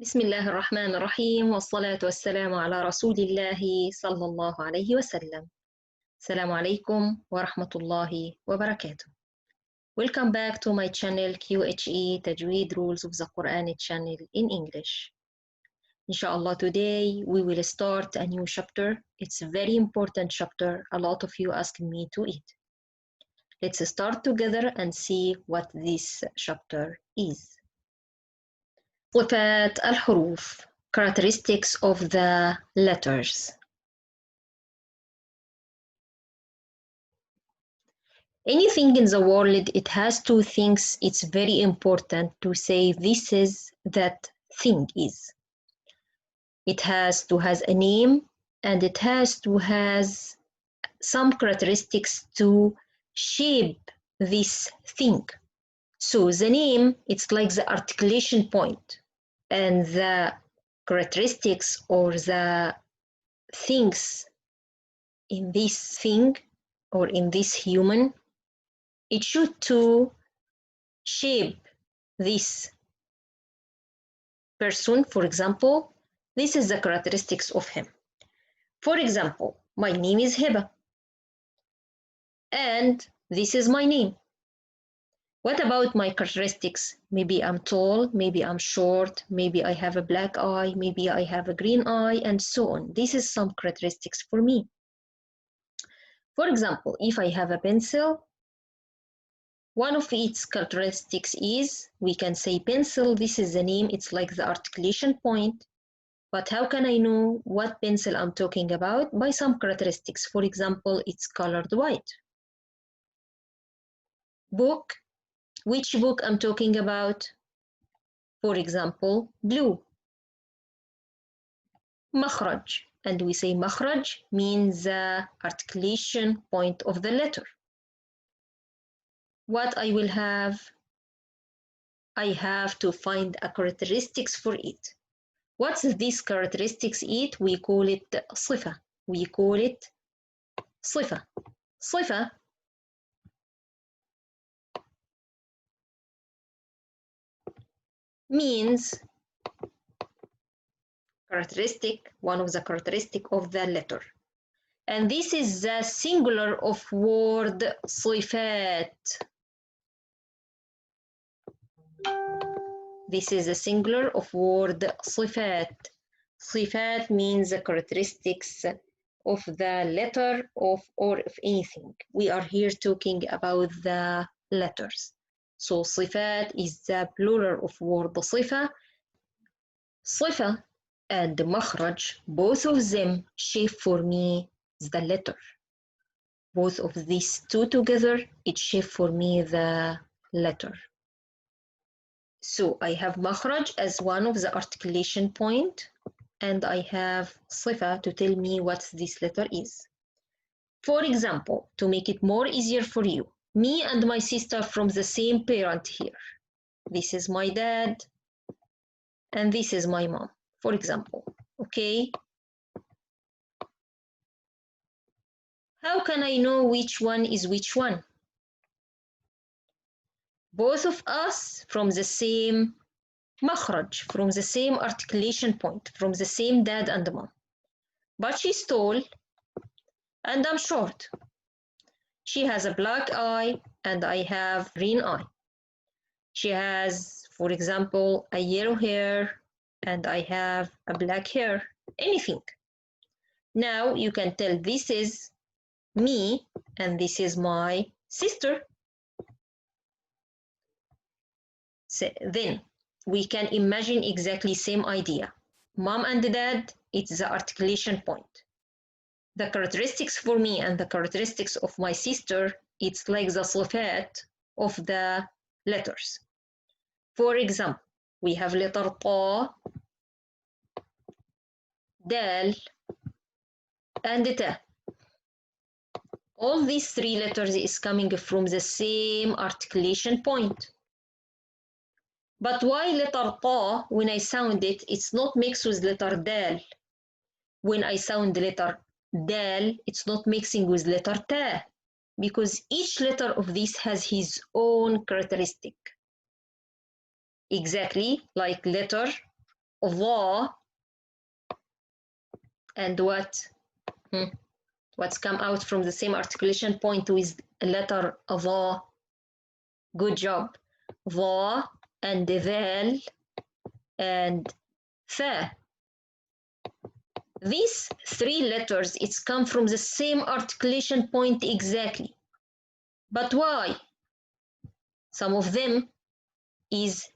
بسم الله الرحمن الرحيم والصلاة والسلام على رسول الله صلى الله عليه وسلم. السلام عليكم ورحمة الله وبركاته. Welcome back to my channel QHE Tajweed Rules of the Quran channel in English. Inshallah, today we will start a new chapter. It's a very important chapter. A lot of you asked me to it. Let's start together and see what this chapter is. صفات الحروف, characteristics of the letters. Anything in the world, it has two things. It's very important to say this is that thing is. It has to has a name and it has to has some characteristics to shape this thing. So the name, it's like the articulation point, and the characteristics or the things in this thing or in this human, it should to shape this person. For example, this is the characteristics of him. For example, my name is Hiba, and this is my name. What about my characteristics? Maybe I'm tall, maybe I'm short, maybe I have a black eye, maybe I have a green eye, and so on. This is some characteristics for me. For example, if I have a pencil, one of its characteristics is, we can say pencil, this is the name, it's like the articulation point. But how can I know what pencil I'm talking about? By some characteristics. For example, it's colored white. Book, which book I'm talking about? For example, blue. Makhraj, and we say makhraj means the articulation point of the letter. What I will have? I have to find a characteristics for it. What's this characteristics it? We call it صفة. We call it صفة. صفة means characteristic, one of the characteristic of the letter. And this is the singular of word صفات. This is a singular of word صفات. صفات means the characteristics of the letter of or of anything. We are here talking about the letters. So صفات is the plural of word صفة. صفة and مخرج, both of them shape for me the letter. Both of these two together, it shape for me the letter. So I have makhraj as one of the articulation point, and I have صفة to tell me what this letter is. For example, to make it more easier for you, me and my sister from the same parent here. This is my dad, and this is my mom, for example, okay? How can I know which one is which one? Both of us from the same makhraj, from the same articulation point, from the same dad and mom. But she's tall and I'm short. She has a black eye and I have green eye. She has, for example, a yellow hair and I have a black hair. Anything. Now you can tell this is me and this is my sister. So then we can imagine exactly same idea. Mom and dad, it's the articulation point. The characteristics for me and the characteristics of my sister, it's like the صفات of the letters. For example, we have letter طا, دال, and تا. All these three letters is coming from the same articulation point. But why letter طا, when I sound it, it's not mixed with letter دال. When I sound letter dal, it's not mixing with letter ta, because each letter of this has his own characteristic. Exactly like letter the, and what? What's come out from the same articulation point with letter the? Good job. The and ذال and ثا. These three letters, it's come from the same articulation point exactly. But why? Some of them is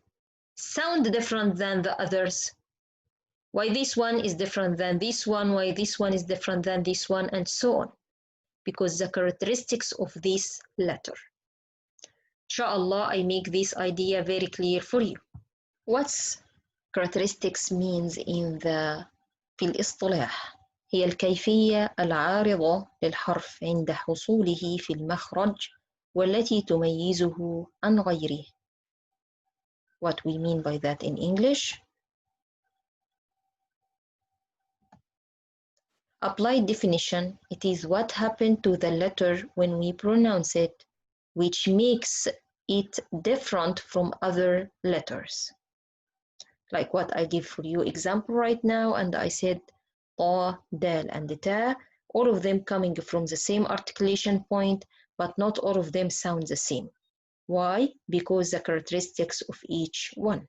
sound different than the others. Why this one is different than this one, why this one is different than this one, and so on. Because the characteristics of this letter. Inshallah, I make this idea very clear for you. What's characteristics means في الاصطلاح هي الكيفية العارضة للحرف عند حصوله في المخرج والتي تميزه عن غيره. What we mean by that in English? Applied definition, it is what happened to the letter when we pronounce it, which makes it different from other letters. Like what I give for you example right now, and I said ta, dal, and ta, all of them coming from the same articulation point, but not all of them sound the same. Why? Because the characteristics of each one.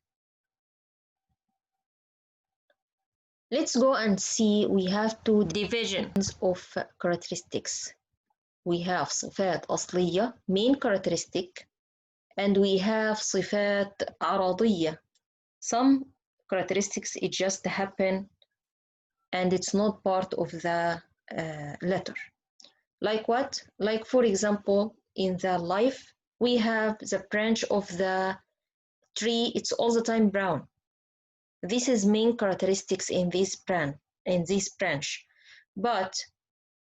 Let's go and see, we have two divisions of characteristics. We have صفات أصلية, main characteristic, and we have صفات عرضية. Some characteristics, it just happen and it's not part of the letter. Like what? Like for example, in the life, we have the branch of the tree, it's all the time brown. This is main characteristics in this branch. But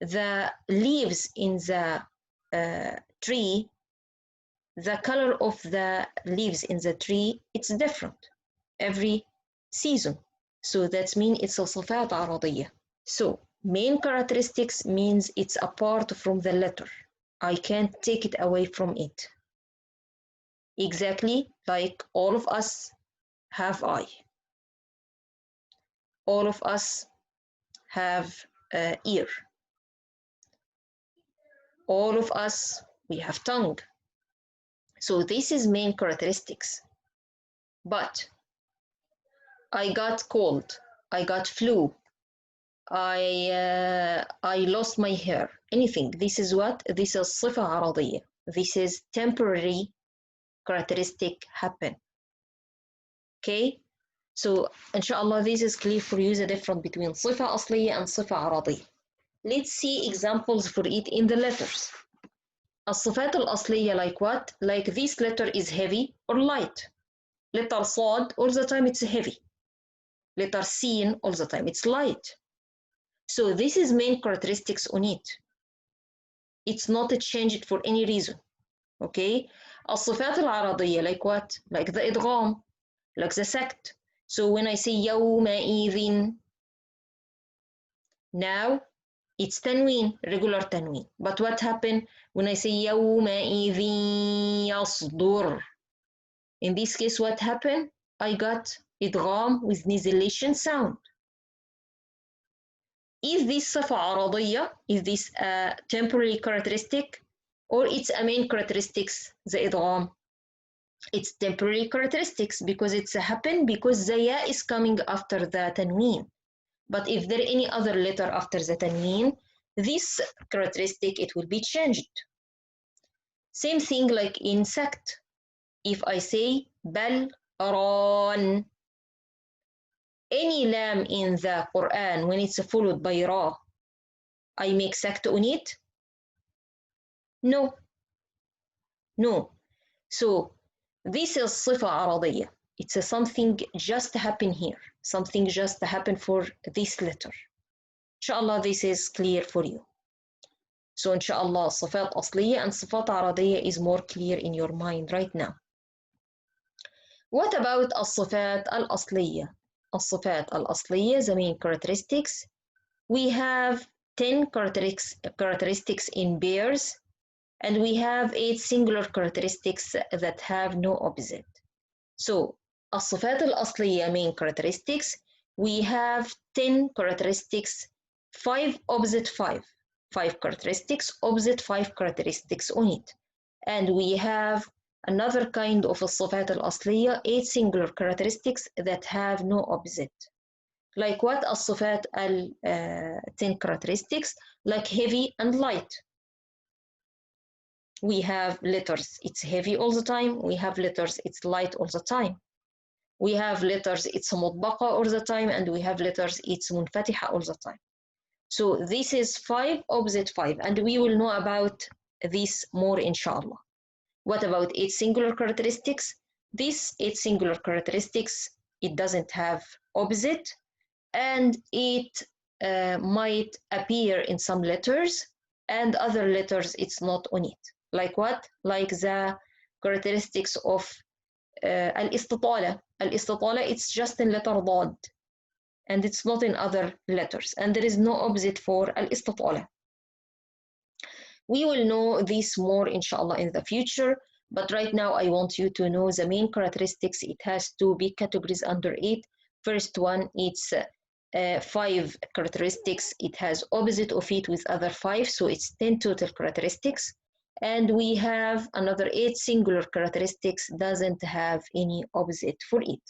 the leaves in the tree, the color of the leaves in the tree, it's different every season. So that means it's a صفات عرضية. So main characteristics means it's apart from the letter. I can't take it away from it. Exactly like all of us have eye. All of us have ear. All of us, we have tongue. So this is main characteristics. But I got cold, I got flu, I lost my hair, anything. This is what? This is صفة عرضية. This is temporary characteristic happen. Okay? So, inshallah, this is clear for you, the difference between صفة أصلية and صفة عرضية. Let's see examples for it in the letters. الصفات الأصلية like what? Like this letter is heavy or light. Letter صاد, all the time it's heavy. Letter sin, all the time it's light. So this is main characteristics on it. It's not changed for any reason. Okay? الصفات العرضية like what? Like the إدغام, like the sect. So when I say يومئذ, now it's tanween, regular tanween. But what happened when I say يومئذ يصدر? In this case, what happened? I got إدغام with nasalization sound. Is this صفة عرضية? Is this a temporary characteristic? Or it's a main characteristics, the إدغام? It's temporary characteristics because it's happened because the ya is coming after the tanween. But if there any other letter after the tanween, this characteristic, it will be changed. Same thing like in sect. If I say bal ran, any lam in the Quran, when it's followed by ra, I make sect on it? No. No. So this is صفة عرضية. It's something just happen here. Something just happen for this letter. Inshallah, this is clear for you. So inshallah, صفات أصلية and صفات عرضية is more clear in your mind right now. What about الصفات الأصلية? الصفات الأصلية, the main characteristics. We have 10 characteristics in pairs, and we have 8 singular characteristics that have no opposite. So الصفات الأصلية main characteristics, we have 10 characteristics, 5 opposite 5 characteristics, opposite 5 characteristics on it. And we have another kind of الصفات الأصلية, 8 singular characteristics that have no opposite. Like what? الصفات 10 characteristics, like heavy and light. We have letters, it's heavy all the time. We have letters, it's light all the time. We have letters, it's مطبقة all the time, and we have letters, it's منفتحة all the time. So this is 5 opposite 5, and we will know about this more inshallah. What about 8 singular characteristics? These 8 singular characteristics, it doesn't have opposite, and it might appear in some letters, and other letters it's not on it. Like what? Like the characteristics of al-istitala. Al-istitala, it's just in letter ضاد, and it's not in other letters, and there is no opposite for al-istitala. We will know this more inshallah in the future, but right now I want you to know the main characteristics. It has 2 big categories under it. First one, it's 5 characteristics. It has opposite of it with other 5, so it's 10 total characteristics. And we have another 8 singular characteristics, doesn't have any opposite for it.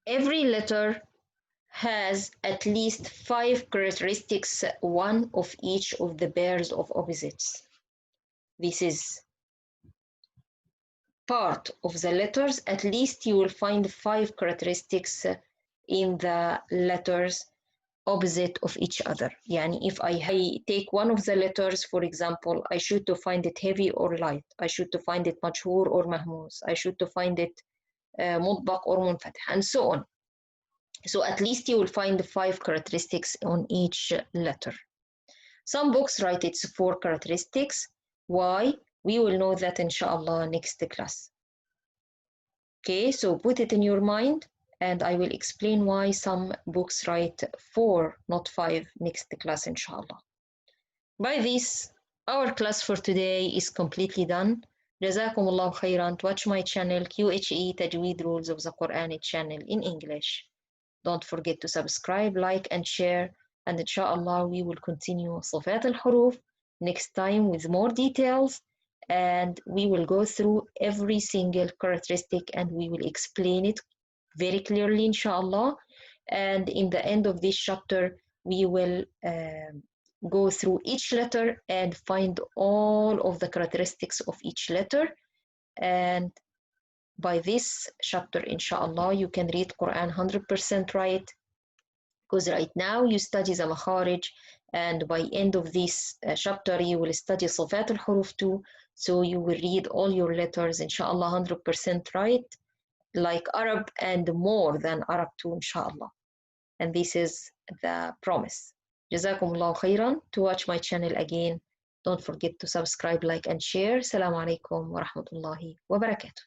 Every letter has at least 5 characteristics, one of each of the pairs of opposites. This is part of the letters. At least you will find 5 characteristics in the letters opposite of each other. Yani if I take one of the letters, for example, I should to find it heavy or light. I should to find it majhur or mahmuz. I should to find it مطبق or munfatih, and so on. So at least you will find 5 characteristics on each letter. Some books write it's 4 characteristics. Why? We will know that inshallah next class. Okay, so put it in your mind, and I will explain why some books write 4, not 5 next class inshallah. By this, our class for today is completely done. Jazakumullahu khairan. To watch my channel QHE Tajweed Rules of the Quran channel in English. Don't forget to subscribe, like, and share. And inshallah, we will continue Sifat Al-Huroof next time with more details. And we will go through every single characteristic and we will explain it very clearly, inshallah. And in the end of this chapter, we will go through each letter and find all of the characteristics of each letter. And by this chapter, inshallah, you can read Quran 100% right, because right now you study the makharij, and by end of this chapter you will study Sifat Al-Huroof too, so you will read all your letters inshallah 100% right, like Arab and more than Arab too inshallah. And this is the promise. Jazakumullahu khairan. To watch my channel again, don't forget to subscribe, like, and share. Assalamu alaikum wa rahmatullahi wa barakatuh.